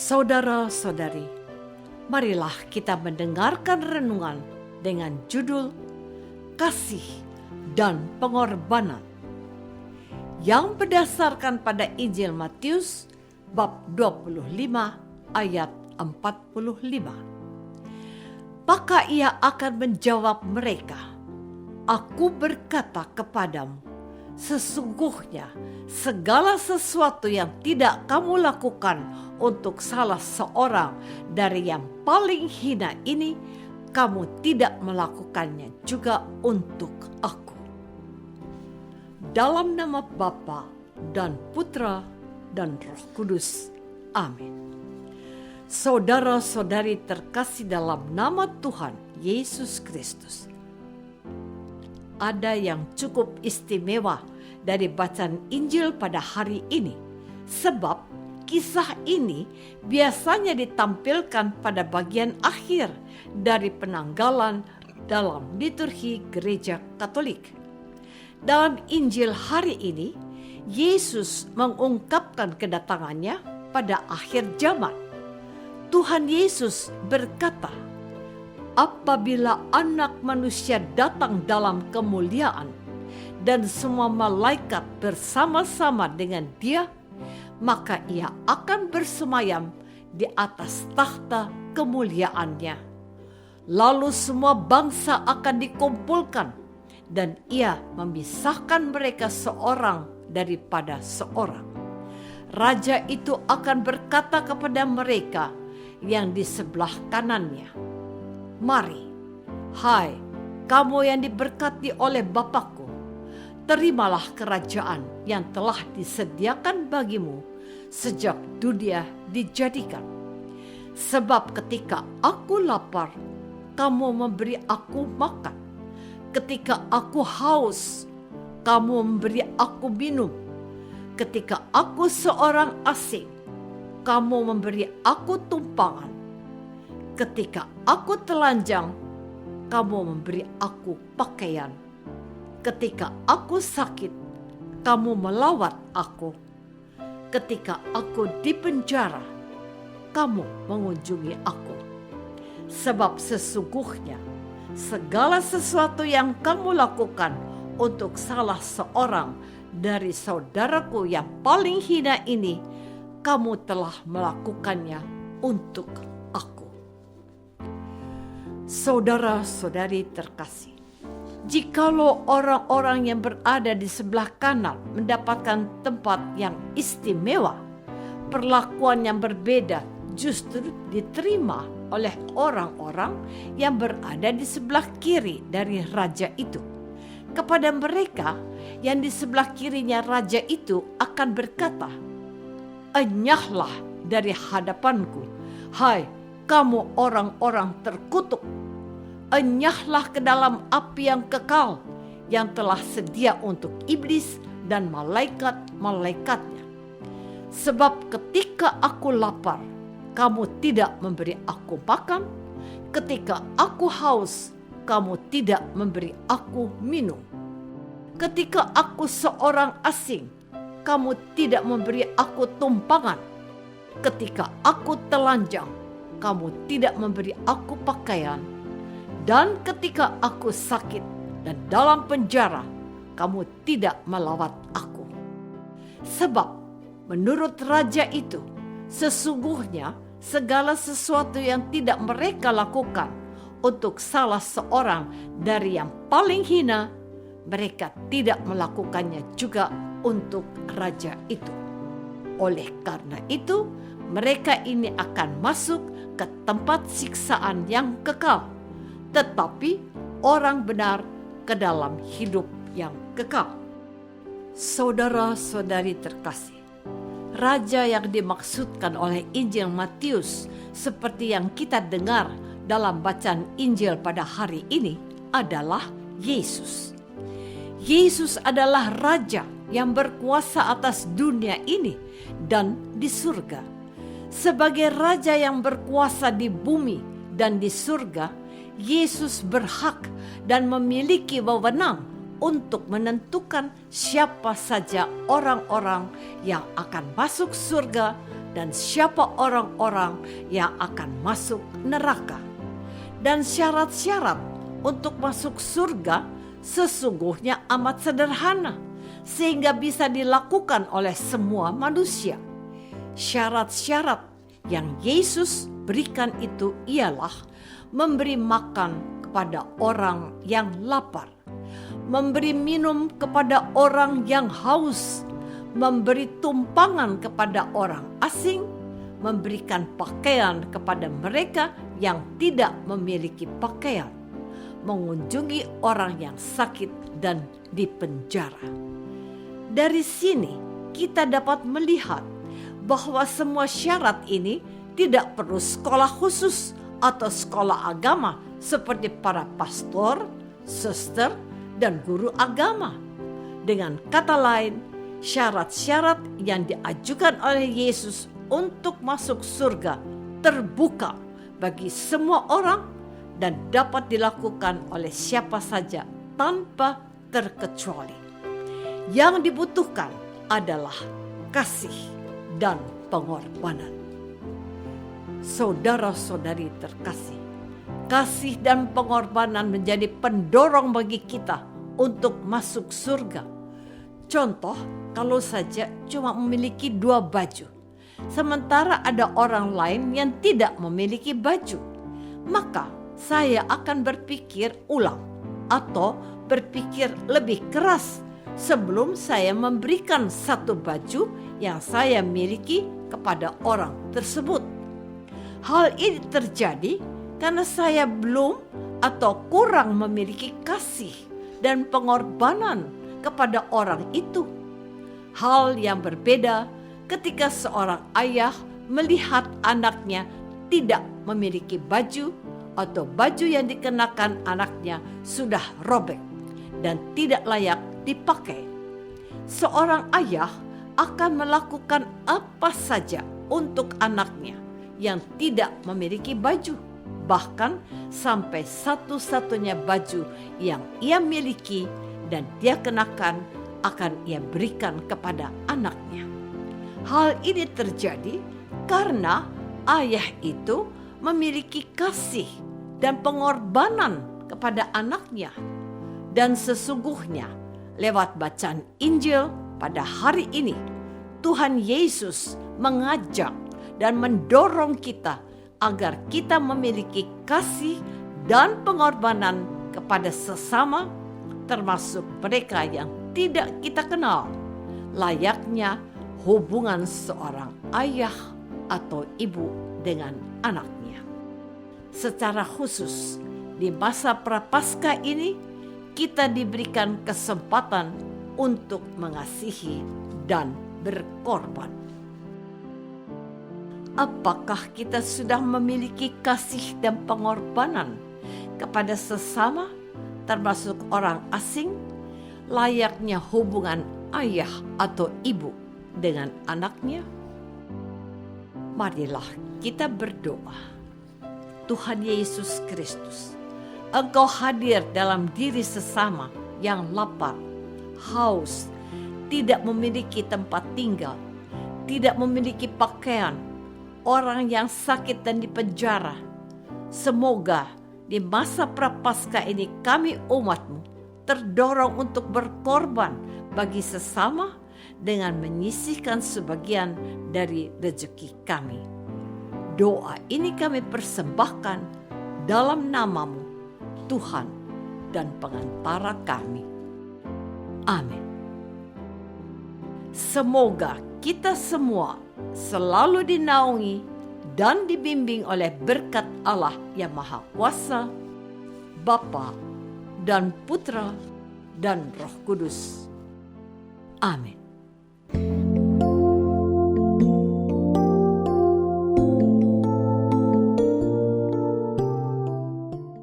Saudara-saudari, marilah kita mendengarkan renungan dengan judul Kasih dan Pengorbanan yang berdasarkan pada Injil Matius bab 25 ayat 45. Maka ia akan menjawab mereka, "Aku berkata kepadamu, sesungguhnya segala sesuatu yang tidak kamu lakukan untuk salah seorang dari yang paling hina ini, kamu tidak melakukannya juga untuk aku." Dalam nama Bapa dan Putra dan Roh Kudus. Amin. Saudara-saudari terkasih dalam nama Tuhan Yesus Kristus, ada yang cukup istimewa dari bacaan Injil pada hari ini, sebab kisah ini biasanya ditampilkan pada bagian akhir dari penanggalan dalam liturgi Gereja Katolik. Dalam Injil hari ini, Yesus mengungkapkan kedatangannya pada akhir zaman. Tuhan Yesus berkata, "Apabila Anak Manusia datang dalam kemuliaan dan semua malaikat bersama-sama dengan Dia, maka Ia akan bersemayam di atas tahta kemuliaannya. Lalu semua bangsa akan dikumpulkan dan Ia memisahkan mereka seorang daripada seorang. Raja itu akan berkata kepada mereka yang di sebelah kanannya, 'Mari, hai kamu yang diberkati oleh Bapa-Ku, terimalah kerajaan yang telah disediakan bagimu sejak dunia dijadikan. Sebab ketika aku lapar, kamu memberi aku makan. Ketika aku haus, kamu memberi aku minum. Ketika aku seorang asing, kamu memberi aku tumpangan. Ketika aku telanjang, kamu memberi aku pakaian. Ketika aku sakit, kamu melawat aku. Ketika aku di penjara, kamu mengunjungi aku. Sebab sesungguhnya segala sesuatu yang kamu lakukan untuk salah seorang dari saudaraku yang paling hina ini, kamu telah melakukannya untuk aku." Saudara-saudari terkasih, jikalau orang-orang yang berada di sebelah kanan mendapatkan tempat yang istimewa, perlakuan yang berbeda justru diterima oleh orang-orang yang berada di sebelah kiri dari raja itu. Kepada mereka yang di sebelah kirinya raja itu akan berkata, "Enyahlah dari hadapanku, hai kamu orang-orang terkutuk. Enyahlah ke dalam api yang kekal yang telah sedia untuk iblis dan malaikat-malaikatnya. Sebab ketika aku lapar, kamu tidak memberi aku makan. Ketika aku haus, kamu tidak memberi aku minum. Ketika aku seorang asing, kamu tidak memberi aku tumpangan. Ketika aku telanjang, kamu tidak memberi aku pakaian. Dan ketika aku sakit dan dalam penjara, kamu tidak melawat aku." Sebab menurut raja itu, sesungguhnya segala sesuatu yang tidak mereka lakukan untuk salah seorang dari yang paling hina, mereka tidak melakukannya juga untuk raja itu. Oleh karena itu, mereka ini akan masuk ke tempat siksaan yang kekal, tetapi orang benar ke dalam hidup yang kekal. Saudara-saudari terkasih, raja yang dimaksudkan oleh Injil Matius seperti yang kita dengar dalam bacaan Injil pada hari ini adalah Yesus. Yesus adalah raja yang berkuasa atas dunia ini dan di surga. Sebagai raja yang berkuasa di bumi dan di surga, Yesus berhak dan memiliki wewenang untuk menentukan siapa saja orang-orang yang akan masuk surga dan siapa orang-orang yang akan masuk neraka. Dan syarat-syarat untuk masuk surga sesungguhnya amat sederhana, sehingga bisa dilakukan oleh semua manusia. Syarat-syarat yang Yesus berikan itu ialah memberi makan kepada orang yang lapar, memberi minum kepada orang yang haus, memberi tumpangan kepada orang asing, memberikan pakaian kepada mereka yang tidak memiliki pakaian, mengunjungi orang yang sakit dan dipenjara. Dari sini kita dapat melihat bahwa semua syarat ini tidak perlu sekolah khusus atau sekolah agama seperti para pastor, suster, dan guru agama. Dengan kata lain, syarat-syarat yang diajukan oleh Yesus untuk masuk surga terbuka bagi semua orang dan dapat dilakukan oleh siapa saja tanpa terkecuali. Yang dibutuhkan adalah kasih dan pengorbanan. Saudara-saudari terkasih, kasih dan pengorbanan menjadi pendorong bagi kita untuk masuk surga. Contoh, kalau saja cuma memiliki 2 baju, sementara ada orang lain yang tidak memiliki baju, maka saya akan berpikir ulang atau berpikir lebih keras sebelum saya memberikan 1 baju yang saya miliki kepada orang tersebut. Hal ini terjadi karena saya belum atau kurang memiliki kasih dan pengorbanan kepada orang itu. Hal yang berbeda ketika seorang ayah melihat anaknya tidak memiliki baju atau baju yang dikenakan anaknya sudah robek dan tidak layak dipakai. Seorang ayah akan melakukan apa saja untuk anaknya yang tidak memiliki baju, bahkan sampai satu-satunya baju yang ia miliki dan dia kenakan akan ia berikan kepada anaknya. Hal ini terjadi karena ayah itu memiliki kasih dan pengorbanan kepada anaknya. Dan sesungguhnya lewat bacaan Injil pada hari ini, Tuhan Yesus mengajak dan mendorong kita agar kita memiliki kasih dan pengorbanan kepada sesama, termasuk mereka yang tidak kita kenal, layaknya hubungan seorang ayah atau ibu dengan anaknya. Secara khusus, di masa Prapaskah ini, kita diberikan kesempatan untuk mengasihi dan berkorban. Apakah kita sudah memiliki kasih dan pengorbanan kepada sesama, termasuk orang asing, layaknya hubungan ayah atau ibu dengan anaknya? Marilah kita berdoa. Tuhan Yesus Kristus, Engkau hadir dalam diri sesama yang lapar, haus, tidak memiliki tempat tinggal, tidak memiliki pakaian, orang yang sakit dan dipenjara. Semoga di masa Prapaskah ini kami umat-Mu terdorong untuk berkorban bagi sesama dengan menyisihkan sebagian dari rezeki kami. Doa ini kami persembahkan dalam nama-Mu, Tuhan dan pengantara kami. Amin. Semoga kita semua selalu dinaungi dan dibimbing oleh berkat Allah yang Maha Kuasa, Bapa dan Putra dan Roh Kudus. Amin.